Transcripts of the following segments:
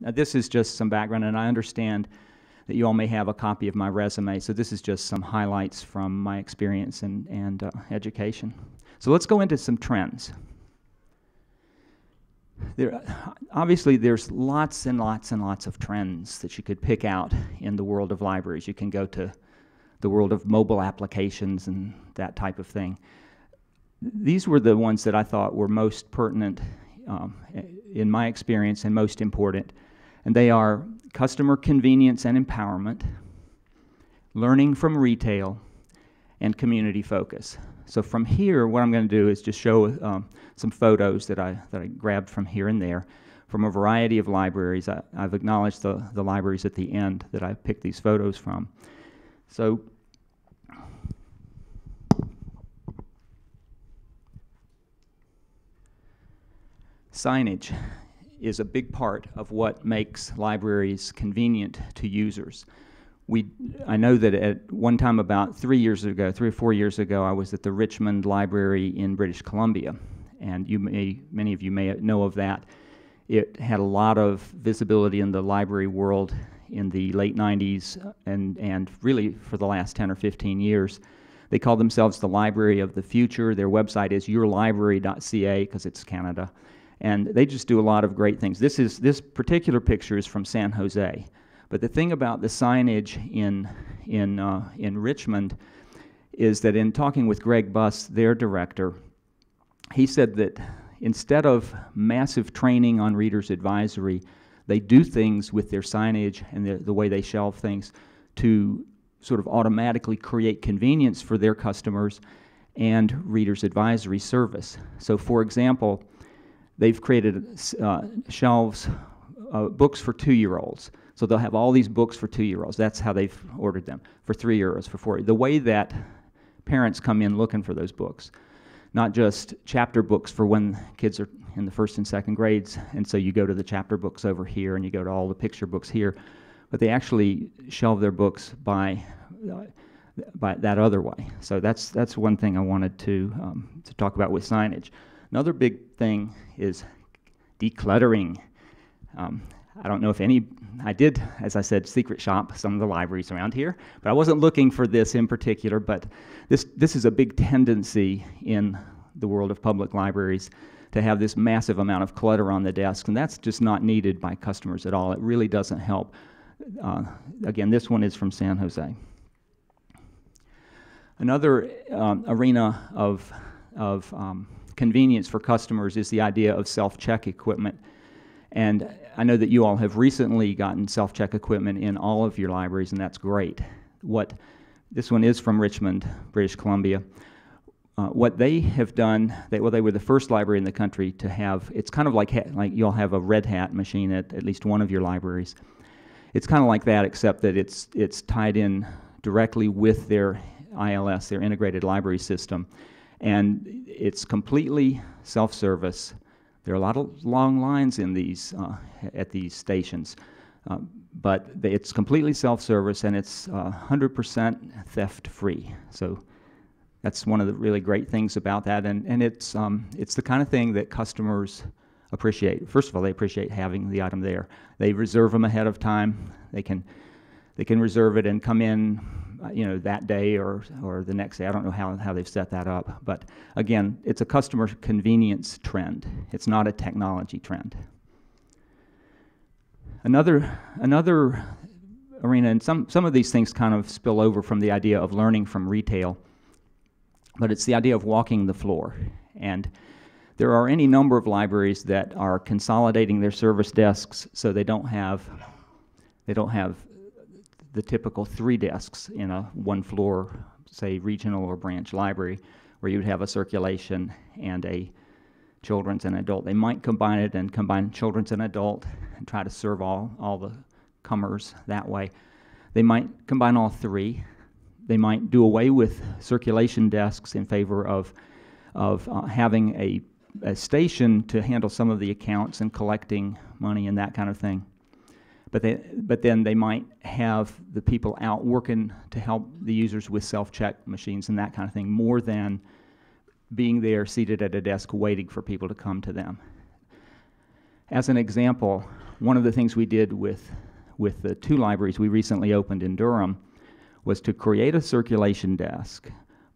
Now, this is just some background, and I understand that you all may have a copy of my resume, so this is just some highlights from my experience and education. So let's go into some trends. Obviously, there's lots and lots and lots of trends that you could pick out in the world of libraries. You can go to the world of mobile applications and that type of thing. These were the ones that I thought were most pertinent in my experience and most important. And they are customer convenience and empowerment, learning from retail, and community focus. So from here, what I'm going to do is just show some photos that I grabbed from here and there from a variety of libraries. I've acknowledged the libraries at the end that I picked these photos from. So signage is a big part of what makes libraries convenient to users. I know that at one time about 3 or 4 years ago, I was at the Richmond Library in British Columbia, and many of you may know of that. It had a lot of visibility in the library world in the late 90s and really for the last 10 or 15 years. They call themselves the Library of the Future. Their website is yourlibrary.ca because it's Canada. And they just do a lot of great things. This particular picture is from San Jose. But the thing about the signage in Richmond is that in talking with Greg Buss, their director, he said that instead of massive training on reader's advisory, they do things with their signage and the way they shelve things to sort of automatically create convenience for their customers and reader's advisory service. So for example, they've created shelves, books for 2-year-olds. So they'll have all these books for 2-year-olds. That's how they've ordered them, for €3, for $4. The way that parents come in looking for those books, not just chapter books for when kids are in the first and second grades, and so you go to the chapter books over here and you go to all the picture books here, but they actually shelve their books by that other way. So that's one thing I wanted to talk about with signage. Another big thing is decluttering. I don't know if I did, as I said, secret shop some of the libraries around here, but I wasn't looking for this in particular, but this is a big tendency in the world of public libraries to have this massive amount of clutter on the desk, and that's just not needed by customers at all. It really doesn't help. Again, this one is from San Jose. Another arena of convenience for customers is the idea of self-check equipment. And I know that you all have recently gotten self-check equipment in all of your libraries, and that's great. This one is from Richmond, British Columbia. What they have done, they were the first library in the country to have, it's kind of like you'll have a Red Hat machine at least one of your libraries. It's kind of like that, except that it's tied in directly with their ILS, their integrated library system. And it's completely self-service. There are a lot of long lines in at these stations, but it's completely self-service and it's 100% theft-free. So that's one of the really great things about that, and it's the kind of thing that customers appreciate. First of all, they appreciate having the item there. They reserve them ahead of time. They can reserve it and come in, that day or the next day. I don't know how they've set that up, but again, it's a customer convenience trend. It's not a technology trend. Another arena, and some of these things kind of spill over from the idea of learning from retail, but it's the idea of walking the floor. And there are any number of libraries that are consolidating their service desks so they don't have the typical 3 desks in a one-floor, say, regional or branch library, where you would have a circulation and a children's and adult. They might combine it and combine children's and adult and try to serve all the comers that way. They might combine all 3. They might do away with circulation desks in favor of having a station to handle some of the accounts and collecting money and that kind of thing. But then they might have the people out working to help the users with self-check machines and that kind of thing, more than being there seated at a desk waiting for people to come to them. As an example, one of the things we did with the 2 libraries we recently opened in Durham was to create a circulation desk,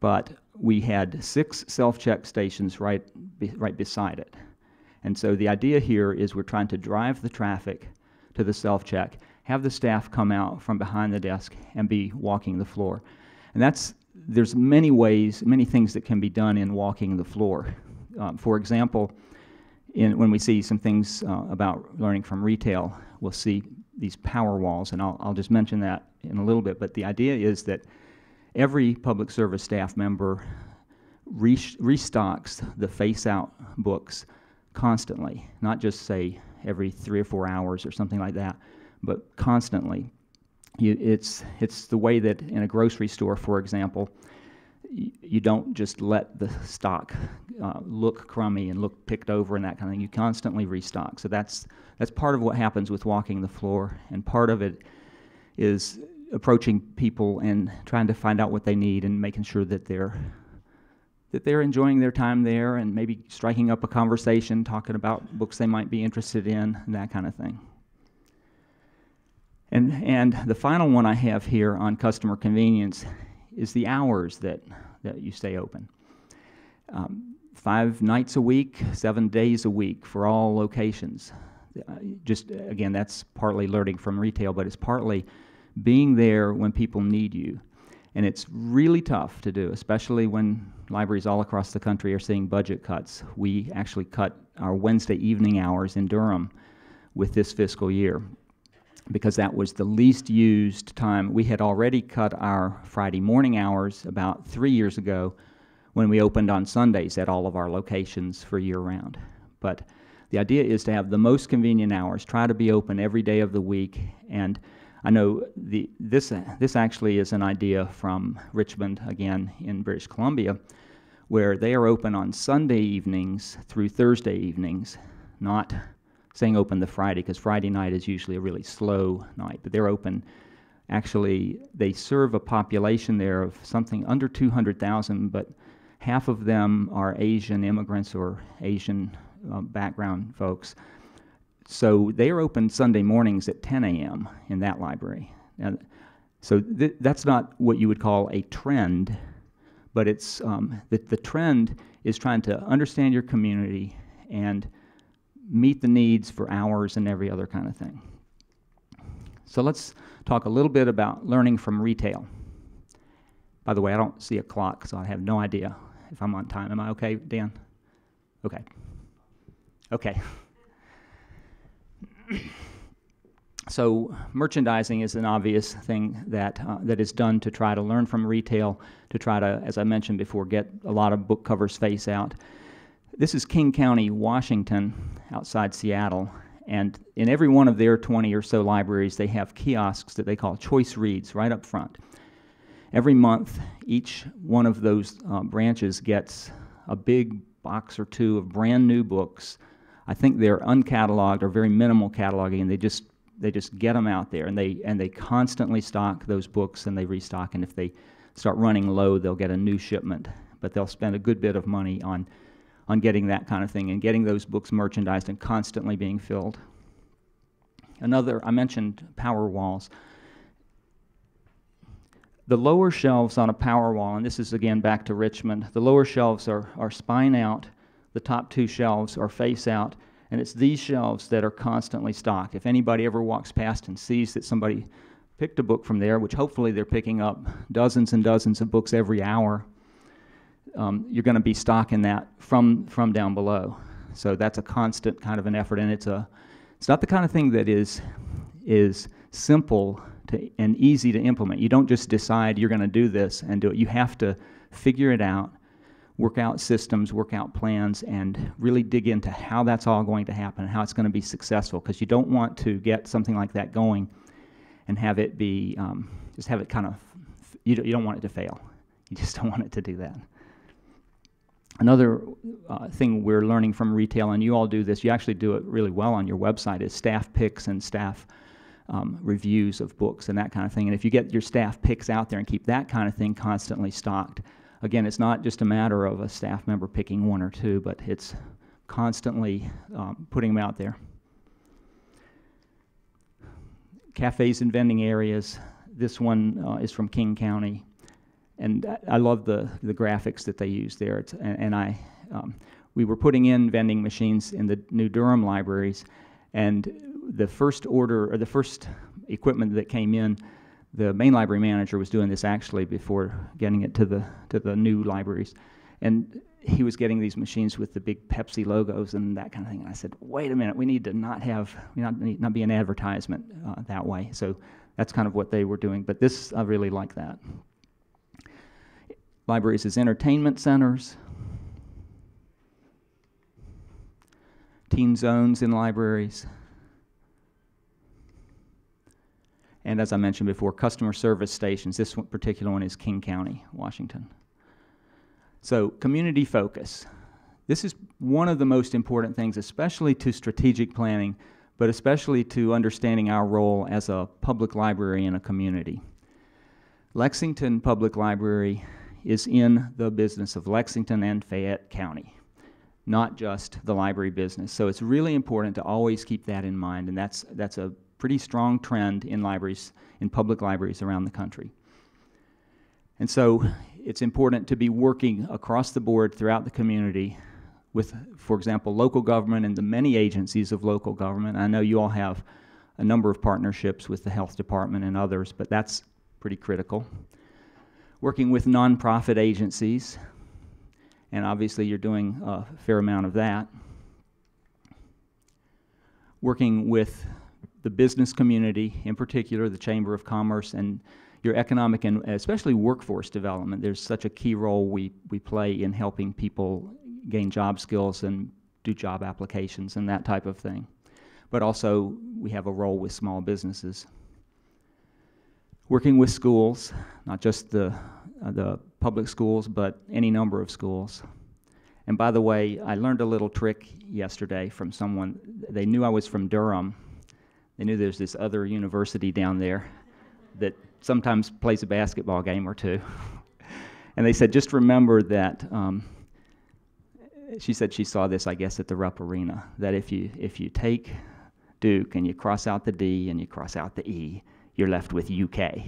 but we had 6 self-check stations right beside it. And so the idea here is we're trying to drive the traffic to the self-check, have the staff come out from behind the desk and be walking the floor. And there's many ways, many things that can be done in walking the floor. For example, when we see some things about learning from retail, we'll see these power walls, and I'll just mention that in a little bit, but the idea is that every public service staff member restocks the face-out books constantly, not just, say, every 3 or 4 hours or something like that, but constantly. It's the way that in a grocery store, for example, you don't just let the stock look crummy and look picked over and that kind of thing. You constantly restock. So that's part of what happens with walking the floor, and part of it is approaching people and trying to find out what they need and making sure that they're enjoying their time there, and maybe striking up a conversation, talking about books they might be interested in, and that kind of thing. And the final one I have here on customer convenience is the hours that you stay open. 5 nights a week, 7 days a week for all locations. Just, again, that's partly learning from retail, but it's partly being there when people need you. And it's really tough to do, especially when libraries all across the country are seeing budget cuts. We actually cut our Wednesday evening hours in Durham with this fiscal year, because that was the least used time. We had already cut our Friday morning hours about 3 years ago when we opened on Sundays at all of our locations for year-round. But the idea is to have the most convenient hours, try to be open every day of the week. And I know this actually is an idea from Richmond, again, in British Columbia, where they are open on Sunday evenings through Thursday evenings, not saying open the Friday, because Friday night is usually a really slow night, but they're open. Actually, they serve a population there of something under 200,000, but half of them are Asian immigrants or Asian background folks. So they are open Sunday mornings at 10 a.m. in that library. And so that's not what you would call a trend, but it's the trend is trying to understand your community and meet the needs for hours and every other kind of thing. So let's talk a little bit about learning from retail. By the way, I don't see a clock, so I have no idea if I'm on time. Am I okay, Dan? Okay. Okay. So merchandising is an obvious thing that is done to try to learn from retail, to try to, as I mentioned before, get a lot of book covers face out. This is King County, Washington, outside Seattle, and in every one of their 20 or so libraries, they have kiosks that they call choice reads right up front. Every month, each one of those branches gets a big box or 2 of brand new books. I think they're uncatalogued or very minimal cataloging, and they just get them out there, and they constantly stock those books, and they restock, and if they start running low, they'll get a new shipment. But they'll spend a good bit of money on getting that kind of thing and getting those books merchandised and constantly being filled. I mentioned power walls. The lower shelves on a power wall, and this is again back to Richmond, the lower shelves are spine out, the top 2 shelves are face out, and it's these shelves that are constantly stocked. If anybody ever walks past and sees that somebody picked a book from there, which hopefully they're picking up dozens and dozens of books every hour, you're going to be stocking that from down below. So that's a constant kind of an effort, and it's not the kind of thing that is simple and easy to implement. You don't just decide you're going to do this and do it. You have to figure it out, work out systems, work out plans, and really dig into how that's all going to happen and how it's going to be successful, because you don't want to get something like that going and have it be, just have it kind of, you don't want it to fail. You just don't want it to do that. Another thing we're learning from retail, and you all do this, you actually do it really well on your website, is staff picks and staff reviews of books and that kind of thing. And if you get your staff picks out there and keep that kind of thing constantly stocked, again, it's not just a matter of a staff member picking 1 or 2, but it's constantly putting them out there. cafes and vending areas. This one is from King County. And I love the graphics that they use there. We were putting in vending machines in the new Durham libraries, and the first order, or the first equipment that came in, the main library manager was doing this actually before getting it to the new libraries. And he was getting these machines with the big Pepsi logos and that kind of thing. And I said, wait a minute, we need to not be an advertisement that way. So that's kind of what they were doing. But this, I really like that. Libraries as entertainment centers, teen zones in libraries, and as I mentioned before, customer service stations. This particular one is King County, Washington. So community focus. This is one of the most important things, especially to strategic planning, but especially to understanding our role as a public library in a community. Lexington Public Library is in the business of Lexington and Fayette County, not just the library business. So it's really important to always keep that in mind, and that's a pretty strong trend in libraries, in public libraries around the country. And so it's important to be working across the board throughout the community with, for example, local government and the many agencies of local government. I know you all have a number of partnerships with the health department and others, but that's pretty critical. Working with nonprofit agencies, and obviously you're doing a fair amount of that. Working with the business community, in particular the Chamber of Commerce, and your economic and especially workforce development. There's such a key role we play in helping people gain job skills and do job applications and that type of thing. But also we have a role with small businesses. Working with schools, not just the public schools, but any number of schools. And by the way, I learned a little trick yesterday from someone. They knew I was from Durham. They knew there's this other university down there that sometimes plays a basketball game or two. And they said, just remember that, she said she saw this, I guess, at the Rupp Arena, that if you take Duke and you cross out the D and you cross out the E, you're left with UK.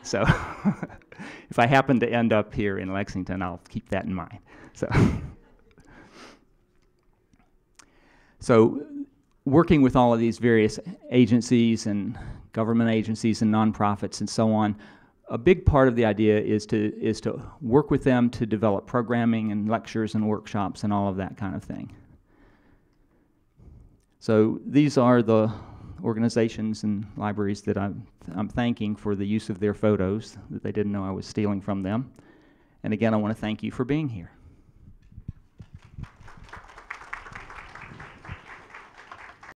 So if I happen to end up here in Lexington, I'll keep that in mind. So working with all of these various agencies and government agencies and nonprofits and so on, a big part of the idea is to work with them to develop programming and lectures and workshops and all of that kind of thing. So these are the organizations and libraries that I'm thanking for the use of their photos that they didn't know I was stealing from them. And again, I want to thank you for being here.